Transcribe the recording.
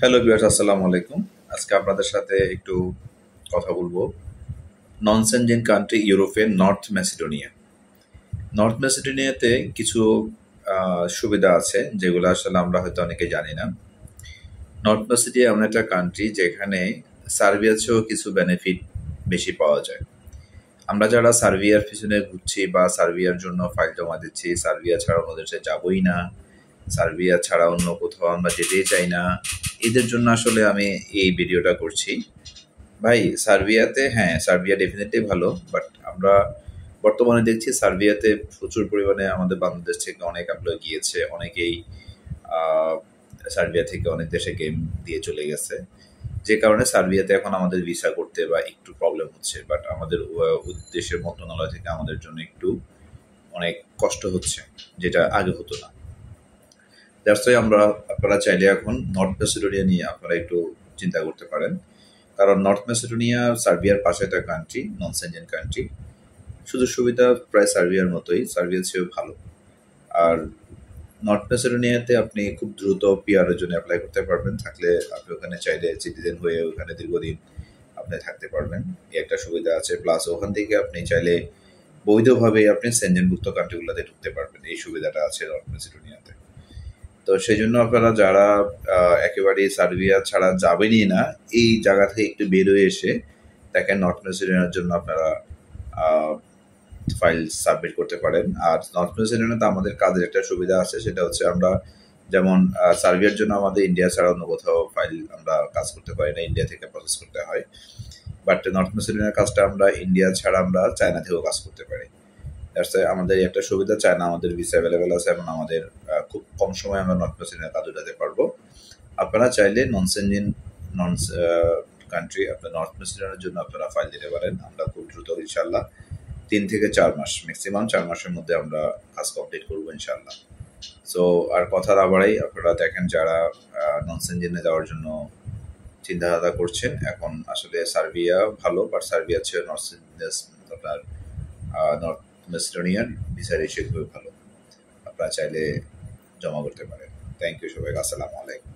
Hello viewers, আসসালামু আলাইকুম। আজকে আপনাদের সাথে একটু কথা বলবো নন সেনজেন কান্ট্রি ইউরোপের নর্থ ম্যাসিডোনিয়া। নর্থ ম্যাসিডোনিয়াতে কিছু সুবিধা আছে যেগুলো আসলে আমরা হয়তো অনেকে জানি না। নর্থ ম্যাসিডোনিয়া এমন একটা কান্ট্রি যেখানে সার্বিয়ার চেয়েও কিছু বেনিফিট বেশি পাওয়া যায়। আমরা যারা সার্বিয়ার পিছনে ঘুরছি বা সার্বিয়ার জন্য ফাইল জমা দিচ্ছি, সার্বিয়া ছাড়া অন্য দেশে যাবোই না, সার্বিয়া ছাড়া অন্য কোথাও আমরা যেতেই চাই না, এদের জন্য আসলে আমি এই ভিডিওটা করছি। ভাই, সার্বিয়াতে হ্যাঁ, সার্বিয়া ডেফিনেটলি ভালো, বাট আমরা বর্তমানে দেখছি সার্বিয়াতে প্রচুর পরিমাণে আমাদের বাংলাদেশ থেকে অনেক এমপ্লয় গিয়েছে, অনেকেই আহ, সার্বিয়া থেকে অনেক দেশে গেম দিয়ে চলে গেছে, যে কারণে সার্বিয়াতে এখন আমাদের ভিসা করতে বা একটু প্রবলেম হচ্ছে। বাট আমাদের দেশের মন্ত্রণালয় থেকে আমাদের জন্য একটু অনেক কষ্ট হচ্ছে, যেটা আগে হতো না। দ্যাটস ওয়াই আপনারা চাইলে এখন নর্থ ম্যাসিডোনিয়া নিয়ে আপনারা একটু চিন্তা করতে পারেন। কারণ নর্থ ম্যাসিডোনিয়া সার্বিয়ার পাশে একটা কান্ট্রি, নন সেনজেন কান্ট্রি। সুযোগ সুবিধা প্রায় সার্বিয়ার মতোই, সার্বিয়ার চেয়েও ভালো। আর নর্থ ম্যাসিডোনিয়াতে আপনি খুব দ্রুত পিআরের জন্য অ্যাপ্লাই করতে পারবেন। থাকলে আপনি ওখানে চাইলে সিটিজেন হয়ে ওখানে দীর্ঘদিন আপনি থাকতে পারবেন, এই একটা সুবিধা আছে। প্লাস ওখান থেকে আপনি চাইলে বৈধভাবে আপনি সেনজেনভুক্ত কান্ট্রিগুলোতে ঢুকতে পারবেন, এই সুবিধাটা আছে নর্থ ম্যাসিডোনিয়াতে। তো সেই জন্য আপনারা যারা একেবারেই সার্বিয়া ছাড়া যাবেনই না, এই জায়গা থেকে একটু বের হয়ে এসে দেখেন নর্থ ম্যাসিডোনিয়ার জন্য আপনারা ফাইল সাবমিট করতে পারেন। আর নর্থ ম্যাসিডোনিয়াতে আমাদের কাজের একটা সুবিধা আছে, সেটা হচ্ছে আমরা যেমন সার্বিয়ার জন্য আমাদের ইন্ডিয়া ছাড়া অন্য কোথাও ফাইল আমরা কাজ করতে পারি না, ইন্ডিয়া থেকে প্রসেস করতে হয়। বাট নর্থ ম্যাসিডোনিয়ার কাজটা আমরা ইন্ডিয়া ছাড়া আমরা চায়না থেকেও কাজ করতে পারি। আমাদের একটা সুবিধা, চায়না আমাদের ভিসা অ্যাভেলেবেল আছে এবং আমাদের খুব কম সময়ে আমরা নর্থ ম্যাসিডোনিয়ার কাজ উঠাতে পারবো। আপনারা চাইলে নন সেনজেন নন কান্ট্রি আপনার নর্থ ম্যাসিডোনিয়ার জন্য আপনারা ফাইল দিতে পারেন। আমরা খুব দ্রুত ইনশাল্লাহ 3 থেকে 4 মাস, ম্যাক্সিমাম 4 মাসের মধ্যে আমরা কাজ কমপ্লিট করবো ইনশাল্লাহ। সো আর কথা না বাড়াই, আপনারা দেখেন যারা নন সেনজেনে যাওয়ার জন্য চিন্তাধারা করছেন, এখন আসলে সার্বিয়া ভালো, বাট সার্বিয়া হচ্ছে আপনার নর্থ ম্যাসিডোনিয়ার ভিসা রেশিও খুবই ভালো। আপনারা চাইলে জমা করতে পারেন। থ্যাংক ইউ সবাইকে, আসসালামু আলাইকুম।